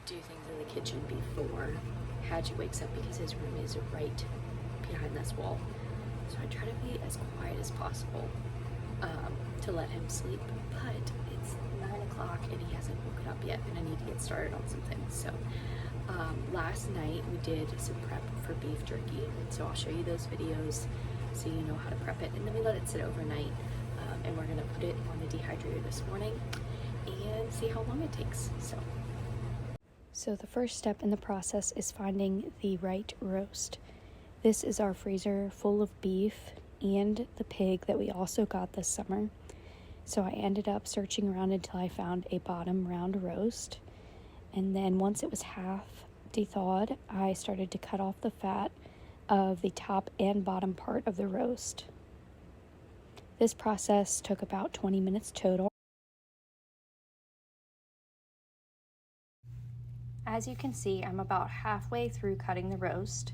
do things in the kitchen before Hadji wakes up because his room is right behind this wall. So I try to be as quiet as possible to let him sleep, but it's 9 o'clock and he hasn't woken up yet and I need to get started on some things. So last night we did some prep for beef jerky, and so I'll show you those videos so you know how to prep it, and then we let it sit overnight, and we're gonna put it on the dehydrator this morning and see how long it takes. So the first step in the process is finding the right roast. This is our freezer full of beef and the pig that we also got this summer. So I ended up searching around until I found a bottom round roast. And then once it was half de-thawed, I started to cut off the fat of the top and bottom part of the roast. This process took about 20 minutes total. As you can see, I'm about halfway through cutting the roast.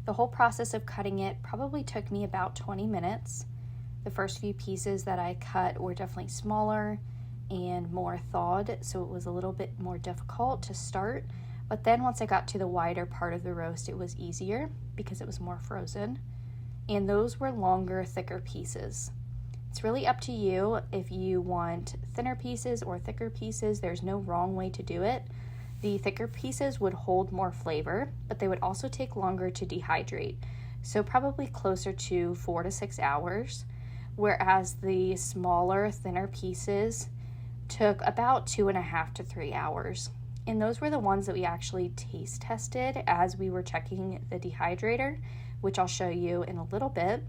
The whole process of cutting it probably took me about 20 minutes. The first few pieces that I cut were definitely smaller and more thawed, so it was a little bit more difficult to start. But then once I got to the wider part of the roast, it was easier because it was more frozen. And those were longer, thicker pieces. It's really up to you if you want thinner pieces or thicker pieces. There's no wrong way to do it. The thicker pieces would hold more flavor, but they would also take longer to dehydrate. So probably closer to 4 to 6 hours, whereas the smaller, thinner pieces took about 2.5 to 3 hours. And those were the ones that we actually taste tested as we were checking the dehydrator, which I'll show you in a little bit.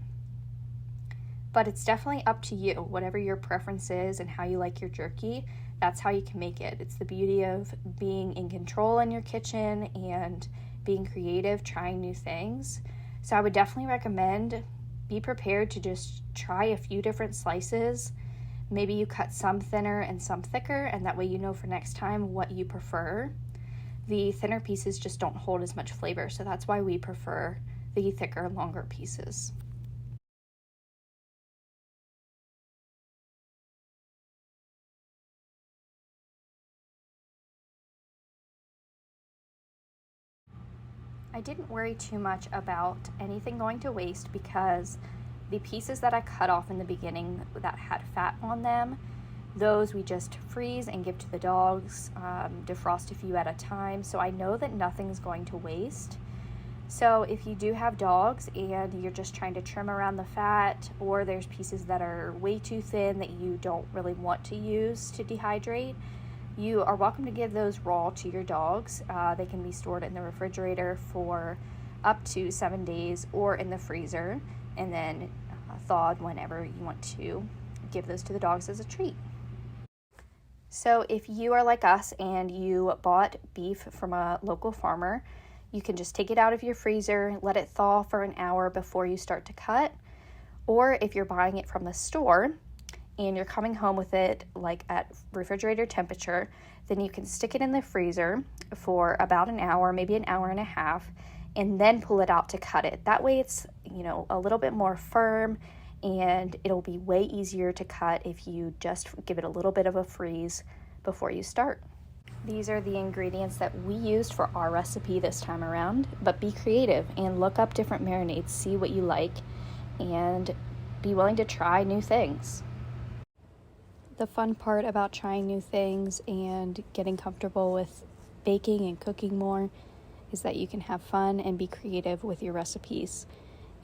But it's definitely up to you, whatever your preference is and how you like your jerky. That's how you can make it. It's the beauty of being in control in your kitchen and being creative, trying new things. So I would definitely recommend be prepared to just try a few different slices. Maybe you cut some thinner and some thicker, and that way you know for next time what you prefer. The thinner pieces just don't hold as much flavor, so that's why we prefer the thicker, longer pieces. I didn't worry too much about anything going to waste because the pieces that I cut off in the beginning that had fat on them, those we just freeze and give to the dogs, defrost a few at a time. So I know that nothing's going to waste. So if you do have dogs and you're just trying to trim around the fat, or there's pieces that are way too thin that you don't really want to use to dehydrate, you are welcome to give those raw to your dogs. They can be stored in the refrigerator for up to 7 days or in the freezer, and then thawed whenever you want to give those to the dogs as a treat. So if you are like us and you bought beef from a local farmer, you can just take it out of your freezer, let it thaw for an hour before you start to cut. Or if you're buying it from the store and you're coming home with it like at refrigerator temperature, then you can stick it in the freezer for about an hour, maybe an hour and a half, and then pull it out to cut it. That way it's, a little bit more firm, and it'll be way easier to cut if you just give it a little bit of a freeze before you start. These are the ingredients that we used for our recipe this time around, but be creative and look up different marinades, see what you like, and be willing to try new things. The fun part about trying new things and getting comfortable with baking and cooking more is that you can have fun and be creative with your recipes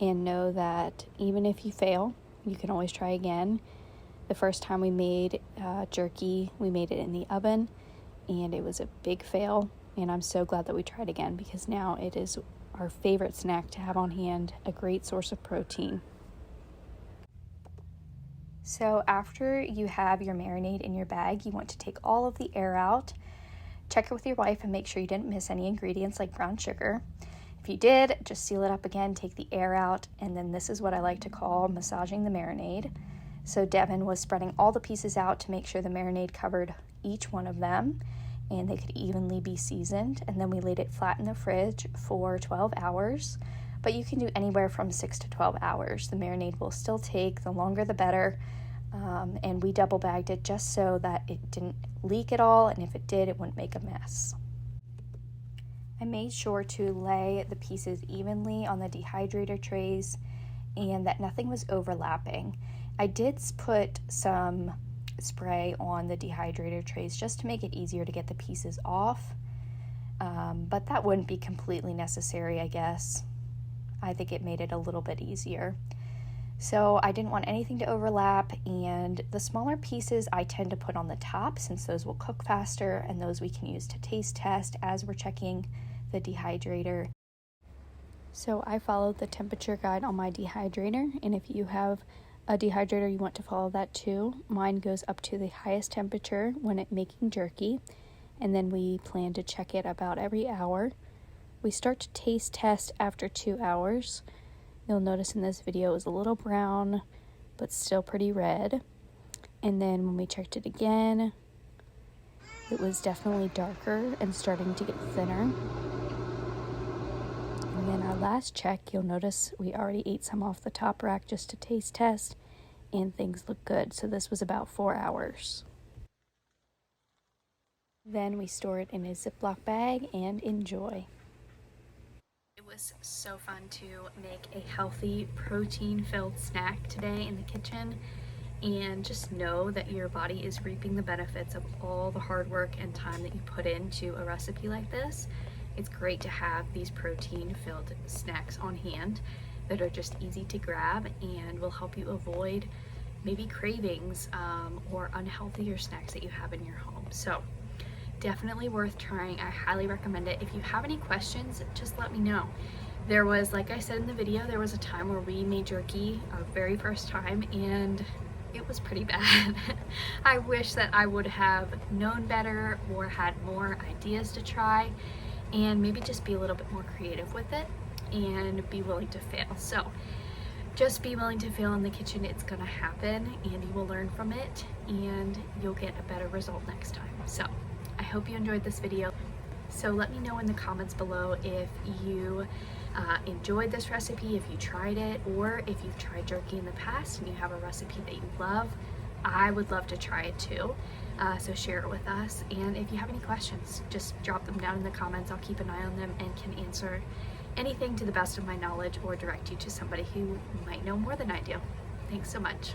and know that even if you fail, you can always try again. The first time we made jerky, we made it in the oven and it was a big fail, and I'm so glad that we tried again because now it is our favorite snack to have on hand, a great source of protein. So after you have your marinade in your bag, you want to take all of the air out, check it with your wife and make sure you didn't miss any ingredients like brown sugar. If you did, just seal it up again, take the air out, and then this is what I like to call massaging the marinade. So Devin was spreading all the pieces out to make sure the marinade covered each one of them and they could evenly be seasoned, and then we laid it flat in the fridge for 12 hours. But you can do anywhere from 6 to 12 hours. The marinade will still take, the longer the better. And we double bagged it just so that it didn't leak at all, and if it did, it wouldn't make a mess. I made sure to lay the pieces evenly on the dehydrator trays and that nothing was overlapping. I did put some spray on the dehydrator trays just to make it easier to get the pieces off, but that wouldn't be completely necessary, I guess. I think it made it a little bit easier. So I didn't want anything to overlap, and the smaller pieces I tend to put on the top since those will cook faster, and those we can use to taste test as we're checking the dehydrator. So I followed the temperature guide on my dehydrator, and if you have a dehydrator you want to follow that too. Mine goes up to the highest temperature when it's making jerky, and then we plan to check it about every hour. We start to taste test after 2 hours. You'll notice in this video it was a little brown, but still pretty red. And then when we checked it again, it was definitely darker and starting to get thinner. And then our last check, you'll notice we already ate some off the top rack just to taste test, and things look good. So this was about 4 hours. Then we store it in a Ziploc bag and enjoy. It was so fun to make a healthy, protein-filled snack today in the kitchen, and just know that your body is reaping the benefits of all the hard work and time that you put into a recipe like this. It's great to have these protein-filled snacks on hand that are just easy to grab and will help you avoid maybe cravings or unhealthier snacks that you have in your home. So definitely worth trying. I highly recommend it. If you have any questions, just let me know. There was, like I said in the video, there was a time where we made jerky our very first time, and it was pretty bad. I wish that I would have known better or had more ideas to try, and maybe just be a little bit more creative with it and be willing to fail. So just be willing to fail in the kitchen. It's gonna happen, and you will learn from it, and you'll get a better result next time. So I hope you enjoyed this video. So let me know in the comments below if you enjoyed this recipe, if you tried it, or if you've tried jerky in the past and you have a recipe that you love. I would love to try it too. So share it with us. And if you have any questions, just drop them down in the comments. I'll keep an eye on them and can answer anything to the best of my knowledge or direct you to somebody who might know more than I do. Thanks so much.